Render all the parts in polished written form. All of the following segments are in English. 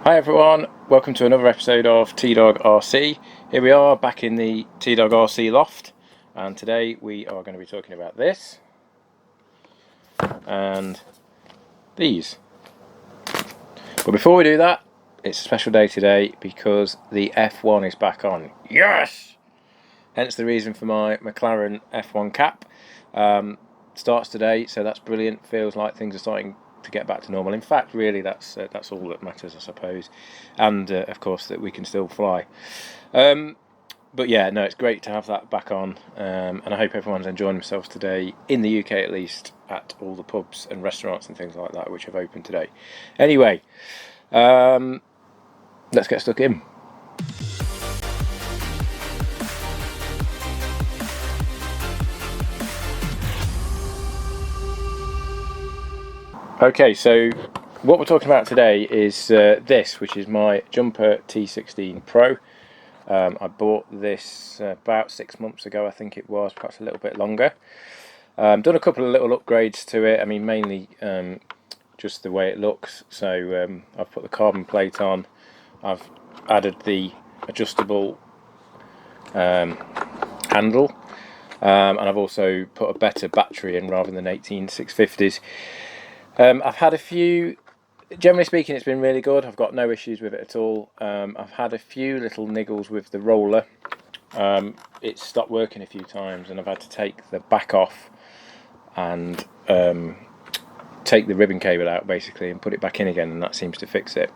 Hi everyone, welcome to another episode of T-Dog RC. Here we are back in the T-Dog RC loft, and today we are going to be talking about this and these. But before we do that, it's a special day today because the F1 is back on. Yes! Hence the reason for my McLaren F1 cap. Starts today, so that's brilliant. Feels like things are starting to get back to normal. In fact, really, that's all that matters, I suppose. And of course, that we can still fly. But yeah, no, it's great to have that back on, and I hope everyone's enjoying themselves today, in the UK at least, at all the pubs and restaurants and things like that which have opened today. Anyway, let's get stuck in. Okay, so what we're talking about today is this, which is my Jumper T16 Pro. I bought this about 6 months ago, I think it was, perhaps a little bit longer. Done a couple of little upgrades to it. I mean, mainly just the way it looks. So I've put the carbon plate on. I've added the adjustable handle, and I've also put a better battery in rather than 18650s. I've had a few. Generally speaking, it's been really good. I've got no issues with it at all. I've had a few little niggles with the roller. It's stopped working a few times, and I've had to take the back off and take the ribbon cable out basically and put it back in again, and that seems to fix it.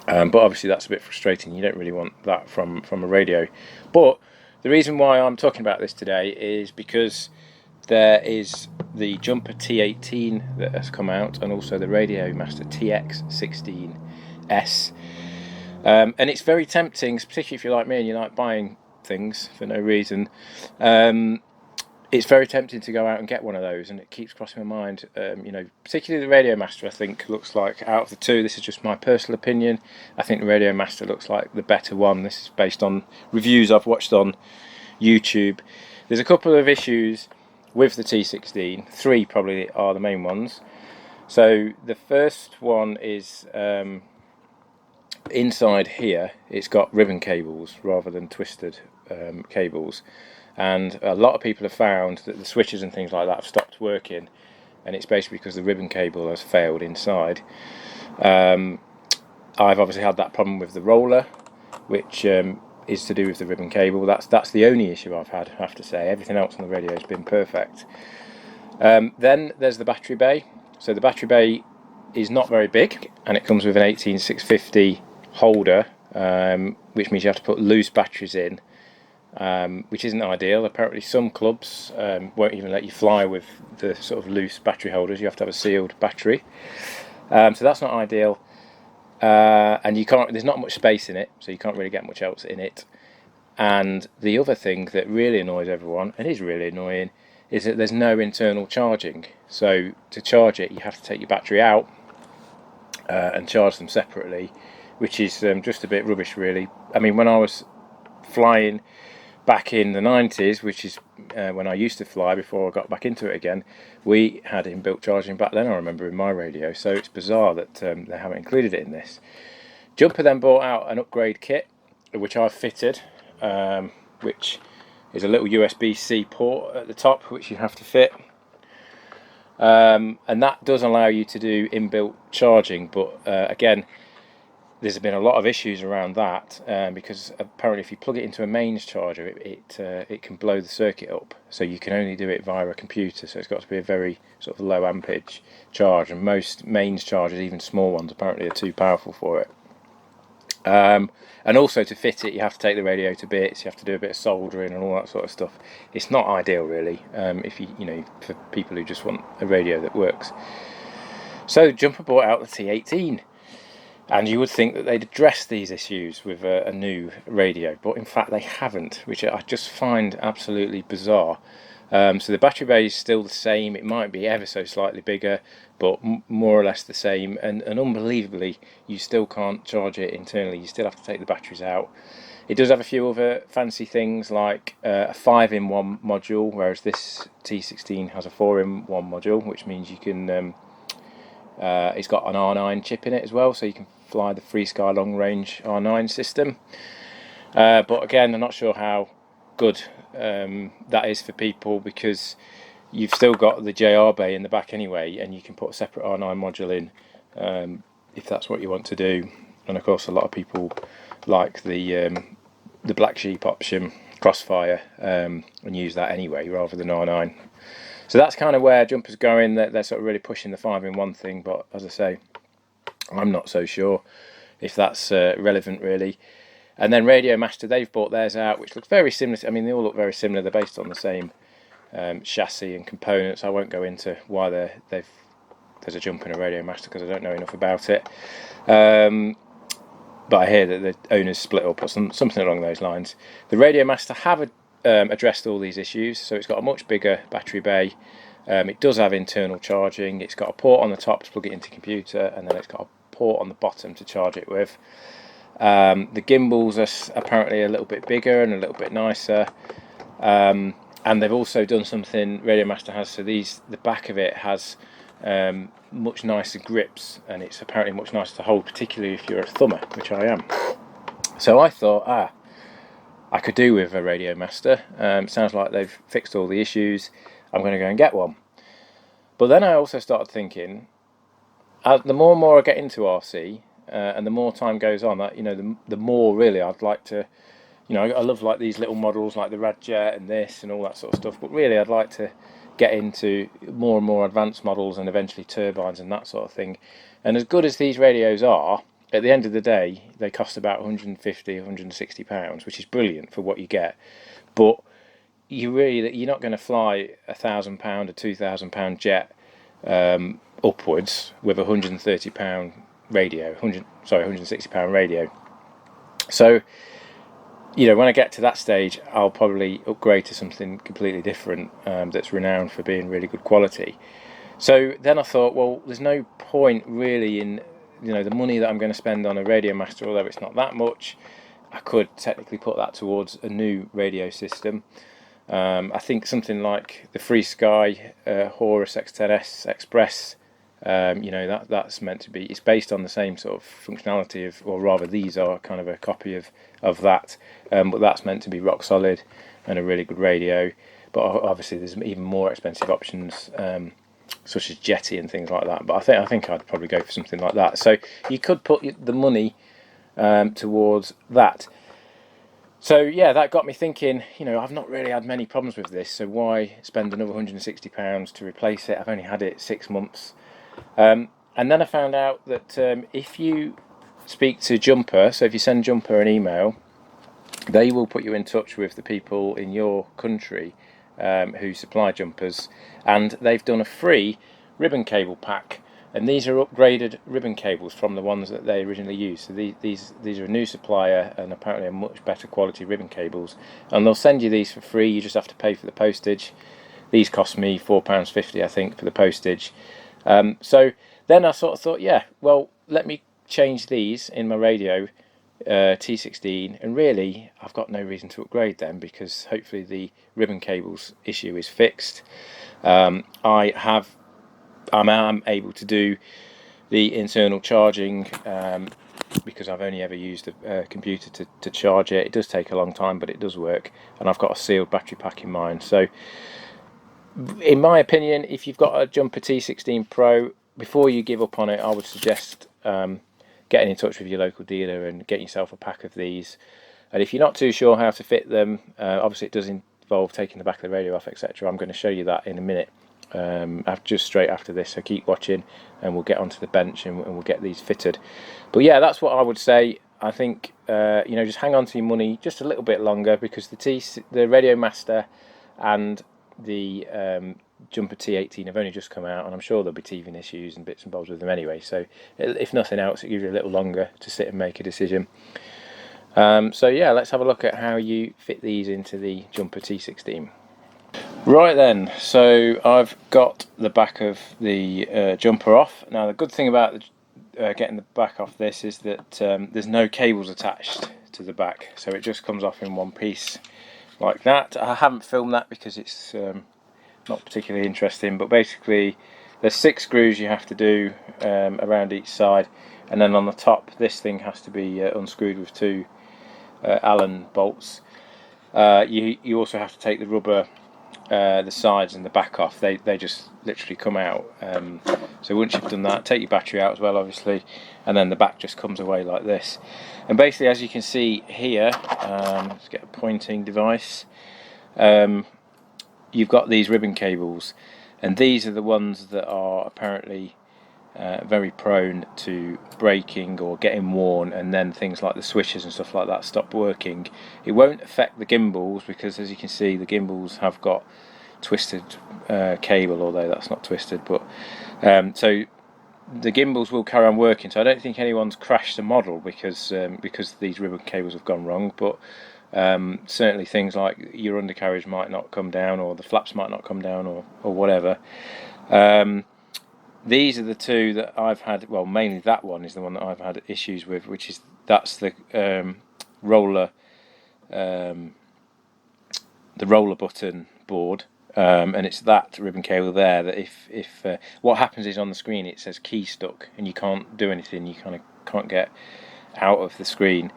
But obviously that's a bit frustrating. You don't really want that from a radio. But the reason why I'm talking about this today is because there is the Jumper T18 that has come out, and also the Radio Master T16S. And it's very tempting, particularly if you're like me and you like buying things for no reason. It's very tempting to go out and get one of those, and it keeps crossing my mind. Particularly the Radio Master, I think, looks like, out of the two, this is just my personal opinion, I think the Radio Master looks like the better one. This is based on reviews I've watched on YouTube. There's a couple of issues with the T16, three probably are the main ones. So the first one is inside here, it's got ribbon cables rather than twisted cables, and a lot of people have found that the switches and things like that have stopped working, and it's basically because the ribbon cable has failed inside. I've obviously had that problem with the roller, which is to do with the ribbon cable. That's the only issue I've had, I have to say. Everything else on the radio has been perfect. Then there's the battery bay. So the battery bay is not very big, and it comes with an 18650 holder, which means you have to put loose batteries in, which isn't ideal. Apparently some clubs won't even let you fly with the sort of loose battery holders. You have to have a sealed battery. So that's not ideal. And you can't. There's not much space in it, so you can't really get much else in it. And the other thing that really annoys everyone, and is really annoying, is that there's no internal charging. So to charge it, you have to take your battery out and charge them separately, which is just a bit rubbish, really. I mean, when I was flying back in the 90s, which is when I used to fly before I got back into it again, we had inbuilt charging back then, I remember, in my radio. So it's bizarre that they haven't included it in this. Jumper then brought out an upgrade kit, which I've fitted, which is a little USB-C port at the top, which you have to fit. And that does allow you to do inbuilt charging, but again, there's been a lot of issues around that, because apparently if you plug it into a mains charger, it can blow the circuit up. So you can only do it via a computer, so it's got to be a very sort of low ampage charge, and most mains chargers, even small ones, apparently are too powerful for it. And also to fit it, you have to take the radio to bits, you have to do a bit of soldering and all that sort of stuff. It's not ideal, really, if for people who just want a radio that works. So Jumper brought out the T18. And you would think that they'd address these issues with a new radio, but in fact they haven't, which I just find absolutely bizarre. So the battery bay is still the same. It might be ever so slightly bigger, but more or less the same. And unbelievably, you still can't charge it internally. You still have to take the batteries out. It does have a few other fancy things, like a 5-in-1 module, whereas this T16 has a 4-in-1 module, which means you can. It's got an R9 chip in it as well, so you can fly the FreeSky long range R9 system. But again, I'm not sure how good that is for people, because you've still got the JR bay in the back anyway, and you can put a separate R9 module in if that's what you want to do. And of course, a lot of people like the black sheep option, Crossfire, and use that anyway rather than R9. So that's kind of where Jumper's going. They're sort of really pushing the 5-in-1 thing, but as I say, I'm not so sure if that's relevant really. And then Radio Master, they've brought theirs out, which looks very similar. I mean, they all look very similar. They're based on the same chassis and components. I won't go into why there's a Jumper and a Radio Master, because I don't know enough about it. But I hear that the owners split up or something along those lines. The Radio Master have addressed all these issues, so it's got a much bigger battery bay. It does have internal charging. It's got a port on the top to plug it into computer, and then it's got a port on the bottom to charge it with. The gimbals are apparently a little bit bigger and a little bit nicer, and they've also done something Radio Master has. So the back of it has much nicer grips, and it's apparently much nicer to hold, particularly if you're a thumber, which I am. So I thought, I could do with a Radio Master. Sounds like they've fixed all the issues. I'm going to go and get one. But then I also started thinking, the more and more I get into RC, and the more time goes on, the more really I'd like to, I love like these little models like the Radjet and this and all that sort of stuff, but really I'd like to get into more and more advanced models and eventually turbines and that sort of thing. And as good as these radios are, at the end of the day, they cost about 150, 160 pounds, which is brilliant for what you get. But you're not going to fly £1,000, a £2,000 jet upwards with a £130 radio, £160 radio. So, when I get to that stage, I'll probably upgrade to something completely different that's renowned for being really good quality. So then I thought, well, there's no point really in the money that I'm going to spend on a Radio Master, although it's not that much. I could technically put that towards a new radio system. I think something like the FreeSky Horus X10S Express, that's meant to be, it's based on the same sort of functionality or rather these are kind of a copy of that, but that's meant to be rock solid and a really good radio. But obviously there's even more expensive options, such as Jetty and things like that, but I think I'd probably go for something like that. So you could put the money towards that. So yeah, that got me thinking, I've not really had many problems with this, so why spend another £160 to replace it? I've only had it 6 months. And then I found out that if you speak to Jumper, so if you send Jumper an email, they will put you in touch with the people in your country who supply Jumpers, and they've done a free ribbon cable pack, and these are upgraded ribbon cables from the ones that they originally used. So these are a new supplier and apparently a much better quality ribbon cables, and they'll send you these for free. You just have to pay for the postage. These cost me £4.50 I think for the postage. So then I sort of thought, yeah, well, let me change these in my radio T16, and really I've got no reason to upgrade them because hopefully the ribbon cables issue is fixed. I'm able to do the internal charging because I've only ever used a computer to charge it. It does take a long time, but it does work, and I've got a sealed battery pack in mine. So in my opinion, if you've got a Jumper T16 Pro, before you give up on it, I would suggest getting in touch with your local dealer and getting yourself a pack of these. And if you're not too sure how to fit them, obviously it does involve taking the back of the radio off, etc. I'm going to show you that in a minute, just straight after this, so keep watching and we'll get onto the bench and we'll get these fitted. But yeah, that's what I would say. I think just hang on to your money just a little bit longer, because the Radio Master and the Jumper T18 have only just come out, and I'm sure there'll be teething issues and bits and bobs with them anyway, so if nothing else it gives you a little longer to sit and make a decision. So yeah, let's have a look at how you fit these into the Jumper T16. Right then, so I've got the back of the Jumper off. Now the good thing about getting the back off this is that there's no cables attached to the back, so it just comes off in one piece like that. I haven't filmed that because it's not particularly interesting, but basically there's 6 screws you have to do around each side, and then on the top this thing has to be unscrewed with 2 Allen bolts. You also have to take the rubber, the sides and the back off. They just literally come out. So once you've done that, take your battery out as well, obviously, and then the back just comes away like this. And basically, as you can see here, let's get a pointing device. You've got these ribbon cables, and these are the ones that are apparently very prone to breaking or getting worn, and then things like the switches and stuff like that stop working. It won't affect the gimbals because, as you can see, the gimbals have got twisted cable, although that's not twisted, but so the gimbals will carry on working. So I don't think anyone's crashed the model because these ribbon cables have gone wrong, but certainly things like your undercarriage might not come down, or the flaps might not come down, or whatever. These are the 2 that I've had, well, mainly that one is the one that I've had issues with, that's the roller button board, and it's that ribbon cable there that if what happens is on the screen it says key stuck and you can't do anything, you kind of can't get out of the screen,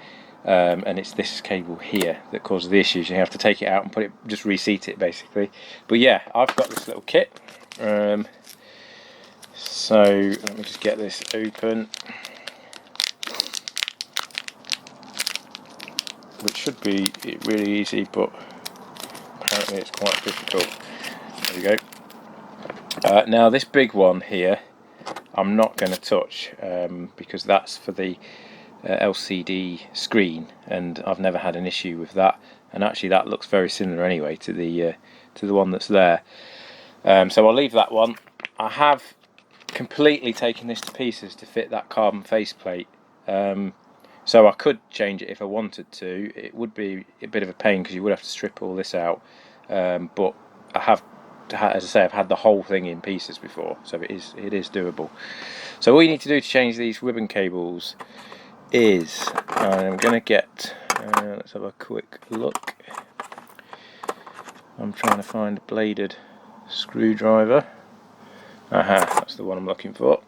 and it's this cable here that causes the issues. You have to take it out and just reseat it basically. But yeah, I've got this little kit. So let me just get this open, which should be really easy, but apparently it's quite difficult. There we go. Now this big one here I'm not going to touch, because that's for the LCD screen, and I've never had an issue with that, and actually that looks very similar anyway to the one that's there. So I'll leave that one. I have completely taken this to pieces to fit that carbon faceplate, so I could change it if I wanted to. It would be a bit of a pain because you would have to strip all this out, but I have, as I say, I've had the whole thing in pieces before, so it is doable. So all you need to do to change these ribbon cables is, I'm going to get, let's have a quick look. I'm trying to find a bladed screwdriver. Aha, that's the one I'm looking for.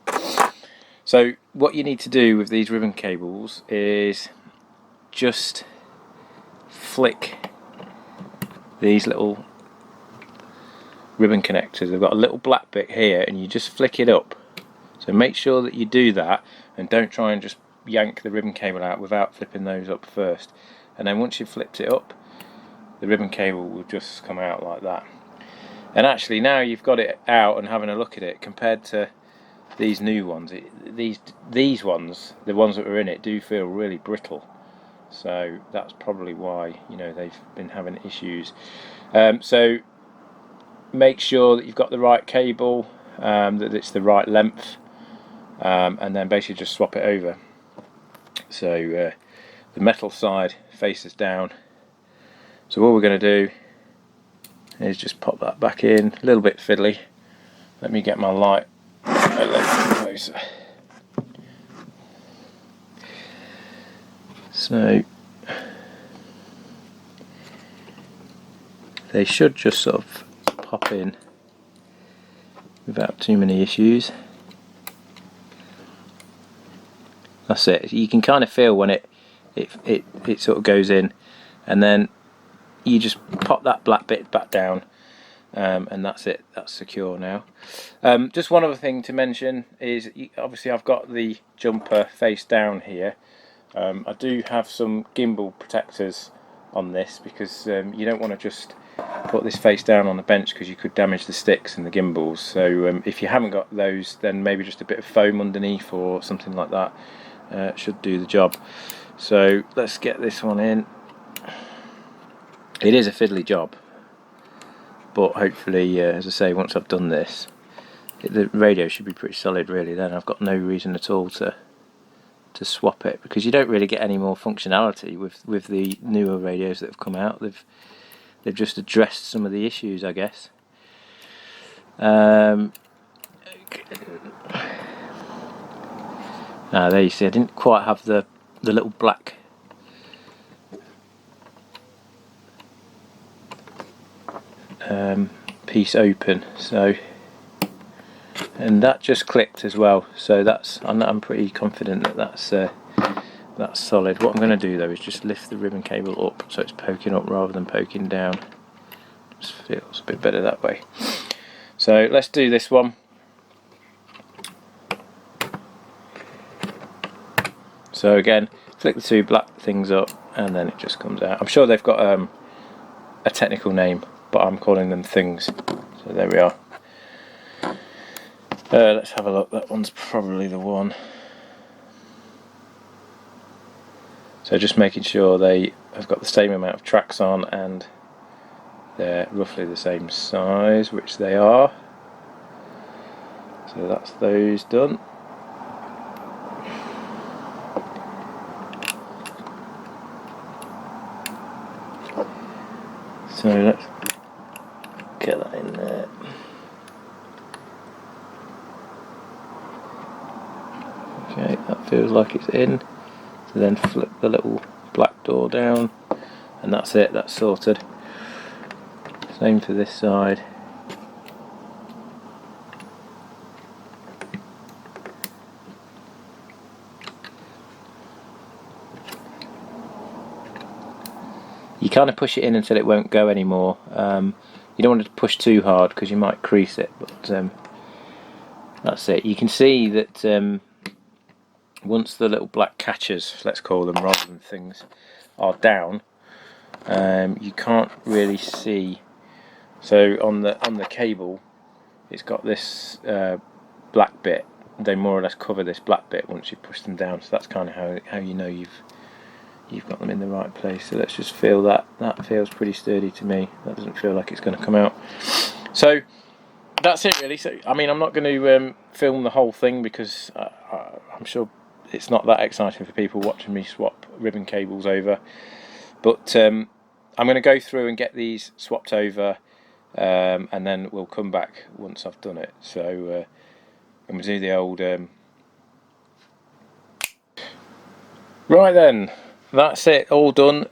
So what you need to do with these ribbon cables is just flick these little ribbon connectors. They've got a little black bit here, and you just flick it up. So make sure that you do that, and don't try and just yank the ribbon cable out without flipping those up first. And then once you've flipped it up, the ribbon cable will just come out like that. And actually, now you've got it out and having a look at it, compared to these new ones, these ones, the ones that are in it, do feel really brittle. So that's probably why, you know, they've been having issues. So make sure that you've got the right cable, that it's the right length, and then basically just swap it over. So the metal side faces down. So what we're going to do is just pop that back in. A little bit fiddly. Let me get my light a little closer. So they should just sort of pop in without too many issues. That's it. You can kind of feel when it sort of goes in, and then you just pop that black bit back down, and that's it. That's secure now. Just one other thing to mention is, obviously I've got the jumper face down here. I do have some gimbal protectors on this, because you don't want to just put this face down on the bench, because you could damage the sticks and the gimbals. So if you haven't got those, then maybe just a bit of foam underneath or something like that should do the job. So let's get this one in. It is a fiddly job, but hopefully, as I say, once I've done this, the radio should be pretty solid really. Then I've got no reason at all to swap it, because you don't really get any more functionality with the newer radios that have come out. They've just addressed some of the issues, I guess. There you see, I didn't quite have the little black piece open, so and that just clicked as well, so I'm pretty confident that that's solid. What I'm going to do though is just lift the ribbon cable up so it's poking up rather than poking down. Just feels a bit better that way. So let's do this one. So again, flick the two black things up and then it just comes out. I'm sure they've got a technical name, but I'm calling them things. So there we are. Let's have a look. That one's probably the one. So just making sure they have got the same amount of tracks on and they're roughly the same size, which they are. So that's those done. So let's get that in there. Okay, that feels like it's in. So then flip the little black door down and that's it, that's sorted. Same for this side. You kind of push it in until it won't go anymore. You don't want to push too hard because you might crease it, but that's it. You can see that once the little black catchers, let's call them rather than things, are down, you can't really see. So on the cable, it's got this black bit. They more or less cover this black bit once you push them down. So that's kind of how you know you've got them in the right place. So let's just feel that. That feels pretty sturdy to me. That doesn't feel like it's going to come out. So that's it really. So I mean, I'm not going to film the whole thing because I'm sure it's not that exciting for people watching me swap ribbon cables over. But I'm going to go through and get these swapped over, and then we'll come back once I've done it. So I'm going to do the old. Right then, that's it, all done.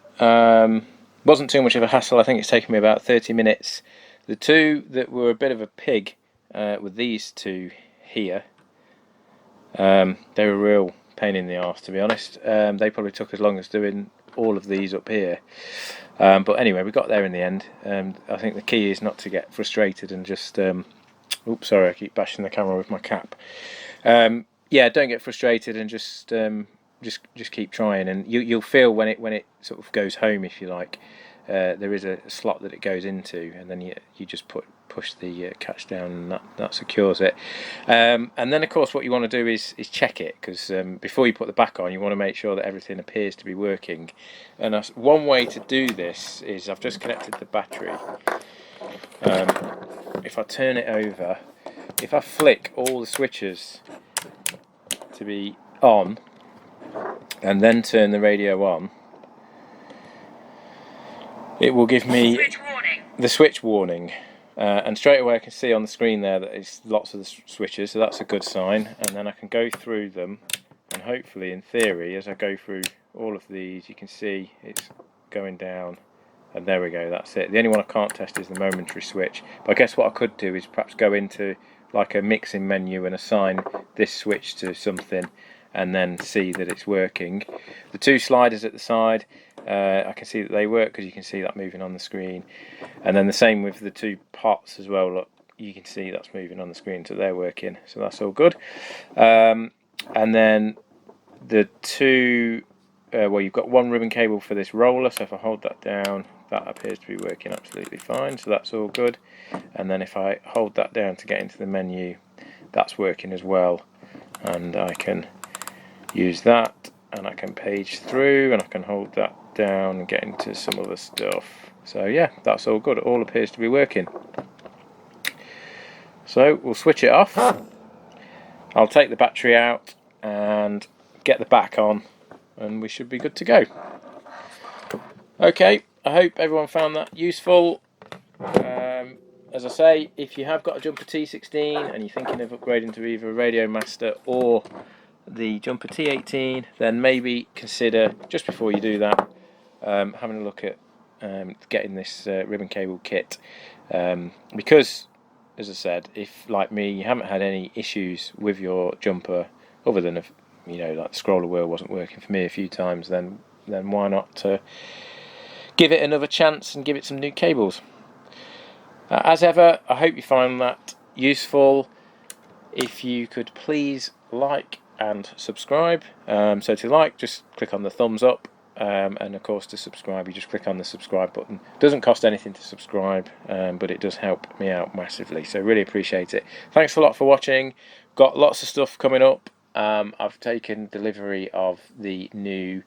Wasn't too much of a hassle. I think it's taken me about 30 minutes. The two that were a bit of a pig were these two here. They were a real pain in the arse, to be honest. They probably took as long as doing all of these up here. But anyway, we got there in the end. I think the key is not to get frustrated and just... oops, sorry, I keep bashing the camera with my cap. Yeah, don't get frustrated and just keep trying, and you'll feel when it sort of goes home, if you like. There is a slot that it goes into, and then you just push the catch down, and that secures it. And then of course what you want to do is check it, because before you put the back on, you want to make sure that everything appears to be working. And one way to do this is I've just connected the battery. If I turn it over, if I flick all the switches to be on and then turn the radio on, it will give me the switch warning, and straight away I can see on the screen there that it's lots of the switches, so that's a good sign. And then I can go through them, and hopefully, in theory, as I go through all of these, you can see it's going down, and there we go, that's it. The only one I can't test is the momentary switch, but I guess what I could do is perhaps go into like a mixing menu and assign this switch to something, and then see that it's working. The two sliders at the side, I can see that they work because you can see that moving on the screen, and then the same with the two pots as well. Look, you can see that's moving on the screen, so they're working, so that's all good. And then the two, well, you've got one ribbon cable for this roller, so if I hold that down, that appears to be working absolutely fine, so that's all good. And then if I hold that down to get into the menu, that's working as well, and I can use that, and I can page through, and I can hold that down and get into some other stuff. So yeah, that's all good. It all appears to be working. So we'll switch it off. I'll take the battery out and get the back on, and we should be good to go. Okay, I hope everyone found that useful. As I say, if you have got a Jumper T16 and you're thinking of upgrading to either a Radio Master or the Jumper T18, then maybe consider, just before you do that, having a look at getting this ribbon cable kit, because as I said, if like me you haven't had any issues with your jumper other than if like the scroller wheel wasn't working for me a few times, then why not give it another chance and give it some new cables. As ever, I hope you find that useful. If you could please like and subscribe. So to like, just click on the thumbs up, and of course to subscribe, you just click on the subscribe button. It doesn't cost anything to subscribe, but it does help me out massively, so really appreciate it. Thanks a lot for watching. Got lots of stuff coming up. I've taken delivery of the new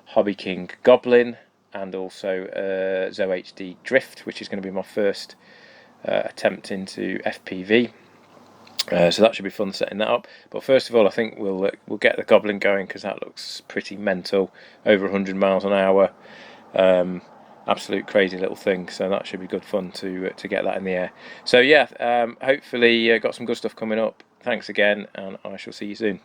Hobby King Goblin and also Zo HD Drift, which is going to be my first attempt into FPV. So that should be fun setting that up. But first of all, I think we'll get the Goblin going, because that looks pretty mental, over 100 miles an hour. Absolute crazy little thing. So that should be good fun to get that in the air. So yeah, hopefully got some good stuff coming up. Thanks again, and I shall see you soon.